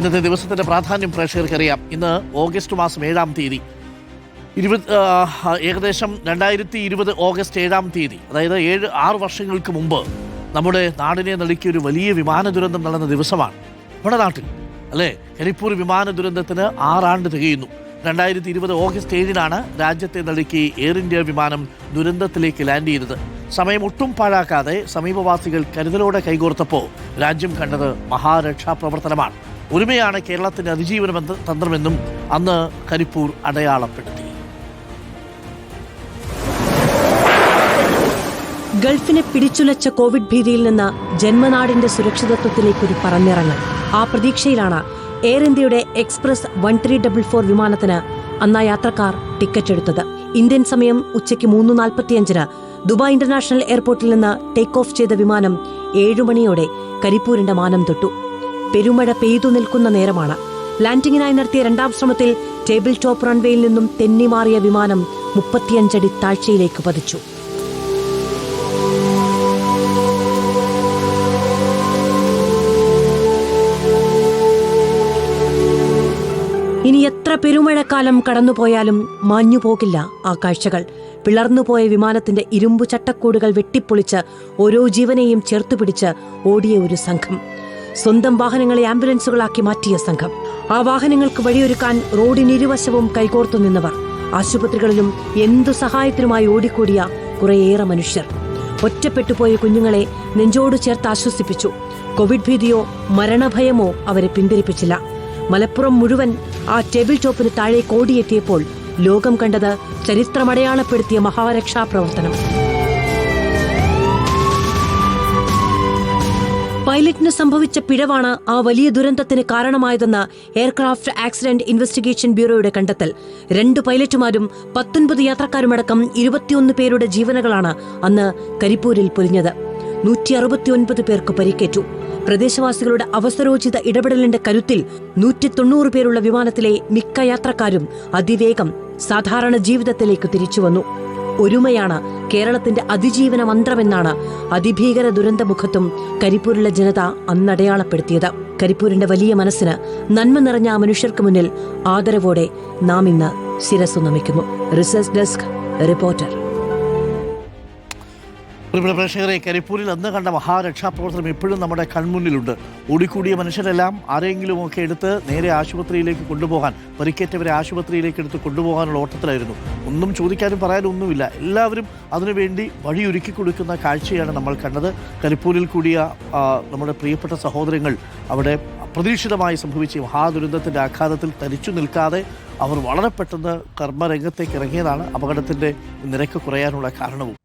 ഇന്നത്തെ ദിവസത്തിന്റെ പ്രാധാന്യം പ്രേക്ഷകർക്കറിയാം. ഇന്ന് ഓഗസ്റ്റ് മാസം 7-ാം തീയതി, ഏകദേശം 2020 ഓഗസ്റ്റ് 7-ാം തീയതി, അതായത് 6 വർഷങ്ങൾക്ക് മുമ്പ് നമ്മുടെ നാടിനെ നടുക്കിയ ഒരു വലിയ വിമാന ദുരന്തം നടന്ന ദിവസമാണ് നമ്മുടെ നാട്ടിൽ, അല്ലേ? കരിപ്പൂർ വിമാന ദുരന്തത്തിന് 6 ആണ്ട് തികയുന്നു. 2020 ഓഗസ്റ്റ് 7-നാണ് രാജ്യത്തെ നടുക്കി എയർ ഇന്ത്യ വിമാനം ദുരന്തത്തിലേക്ക് ലാൻഡ് ചെയ്തത്. സമയം ഒട്ടും പാഴാക്കാതെ സമീപവാസികൾ കരുതലോടെ കൈകോർത്തപ്പോൾ രാജ്യം കണ്ടത് മഹാരക്ഷാ പ്രവർത്തനമാണ്. ഒരുമയാണ് കേരളത്തിന്റെ അതിജീവന തന്ത്രമെന്നും അന്ന് കരിപ്പൂർ അടയാളപ്പെടുത്തി. ഗൾഫിനെ പിടിച്ചുലച്ച കോവിഡ് ഭീതിയിൽ നിന്ന് ജന്മനാടിന്റെ സുരക്ഷിതത്വത്തിലേക്കൊരു പറന്നിറങ്ങൽ. ആ പ്രതീക്ഷയിലാണ് എയർ ഇന്ത്യയുടെ എക്സ്പ്രസ് 1344 വിമാനത്തിന് അന്ന് യാത്രക്കാർ ടിക്കറ്റ് എടുത്തത്. ഇന്ത്യൻ സമയം ഉച്ചയ്ക്ക് 3:45 ദുബായ് ഇന്റർനാഷണൽ എയർപോർട്ടിൽ നിന്ന് ടേക്ക് ഓഫ് ചെയ്ത വിമാനം 7 മണിയോടെ കരിപ്പൂരിന്റെ മാനം തൊട്ടു. പെരുമഴ പെയ്തു നിൽക്കുന്ന നേരമാണ്. ലാൻഡിങ്ങിനായി നടത്തിയ 2ാം ശ്രമത്തിൽ ടേബിൾ ടോപ്പ് റൺവേയിൽ നിന്നും തെന്നിമാറിയ വിമാനം 35 അടി താഴ്ചയിലേക്ക് പതിച്ചു. ഇനി എത്ര പെരുമഴക്കാലം കടന്നുപോയാലും മാഞ്ഞുപോകില്ല ആ കാഴ്ചകൾ. പിളർന്നുപോയ വിമാനത്തിന്റെ ഇരുമ്പു ചട്ടക്കൂടുകൾ വെട്ടിപ്പൊളിച്ച് ഓരോ ജീവനെയും ചേർത്തുപിടിച്ച് ഓടിയ ഒരു സംഘം. സ്വന്തം വാഹനങ്ങളെ ആംബുലൻസുകളാക്കി മാറ്റിയ സംഘം. ആ വാഹനങ്ങൾക്ക് വഴിയൊരുക്കാൻ റോഡിനിരുവശവും കൈകോർത്തു നിന്നവർ. ആശുപത്രികളിലും എന്തു സഹായത്തിനുമായി ഓടിക്കൂടിയ കുറേയേറെ മനുഷ്യർ. ഒറ്റപ്പെട്ടുപോയ കുഞ്ഞുങ്ങളെ നെഞ്ചോട് ചേർത്ത് ആശ്വസിപ്പിച്ചു. കോവിഡ് ഭീതിയോ മരണഭയമോ അവരെ പിന്തിരിപ്പിച്ചില്ല. മലപ്പുറം മുഴുവൻ ആ ടേബിൾ ടോപ്പിന് താഴെ കോടിയെത്തിയപ്പോൾ ലോകം കണ്ടത് ചരിത്രമടയാളപ്പെടുത്തിയ മഹാരക്ഷാ പ്രവർത്തനം. പൈലറ്റിന് സംഭവിച്ച പിഴവാണ് ആ വലിയ ദുരന്തത്തിന് കാരണമായതെന്ന് എയർക്രാഫ്റ്റ് ആക്സിഡന്റ് ഇൻവെസ്റ്റിഗേഷൻ ബ്യൂറോയുടെ കണ്ടെത്തൽ. 2 പൈലറ്റുമാരും 19 യാത്രക്കാരുമടക്കം 21 പേരുടെ ജീവനുകളാണ് അന്ന് കരിപ്പൂരിൽ പൊലിഞ്ഞത്. 169 പേർക്ക് പരിക്കേറ്റു. പ്രദേശവാസികളുടെ അവസരോചിത ഇടപെടലിന്റെ കരുത്തിൽ 190 പേരുള്ള വിമാനത്തിലെ മിക്ക യാത്രക്കാരും അതിവേഗം സാധാരണ ജീവിതത്തിലേക്ക് തിരിച്ചുവന്നു. ഒരുമയാണ് കേരളത്തിന്റെ അതിജീവന മന്ത്രമെന്നാണ് അതിഭീകര ദുരന്തമുഖത്തും കരിപ്പൂരിലെ ജനത അന്നടയാളപ്പെടുത്തിയത്. കരിപ്പൂരിന്റെ വലിയ മനസ്സിന് നന്മ നിറഞ്ഞ ആ മനുഷ്യർക്ക് മുന്നിൽ ആദരവോടെ നാം ഇന്ന് ശിരസ്സു നമിക്കുന്നു. Research desk reporter. പ്രേക്ഷകരെ, കരിപ്പൂരിൽ അന്ന് കണ്ട മഹാരക്ഷാപ്രവർത്തനം ഇപ്പോഴും നമ്മുടെ കൺമുന്നിലുണ്ട്. ഓടിക്കൂടിയ മനുഷ്യരെല്ലാം ആരെങ്കിലുമൊക്കെ എടുത്ത് നേരെ ആശുപത്രിയിലേക്ക് കൊണ്ടുപോകാൻ, പരിക്കേറ്റവരെ ആശുപത്രിയിലേക്ക് എടുത്ത് കൊണ്ടുപോകാനുള്ള ഓട്ടത്തിലായിരുന്നു. ഒന്നും ചോദിക്കാനും പറയാനും ഒന്നുമില്ല. എല്ലാവരും അതിനുവേണ്ടി വഴിയൊരുക്കി കൊടുക്കുന്ന കാഴ്ചയാണ് നമ്മൾ കണ്ടത്. കരിപ്പൂരിൽ കൂടിയ നമ്മുടെ പ്രിയപ്പെട്ട സഹോദരങ്ങൾ അവിടെ അപ്രതീക്ഷിതമായി സംഭവിച്ച മഹാദുരന്തത്തിൻ്റെ ആഘാതത്തിൽ തരിച്ചു നിൽക്കാതെ അവർ വളരെ പെട്ടെന്ന് കർമ്മരംഗത്തേക്ക് ഇറങ്ങിയതാണ് അപകടത്തിൻ്റെ നിരക്ക് കുറയാനുള്ള കാരണവും.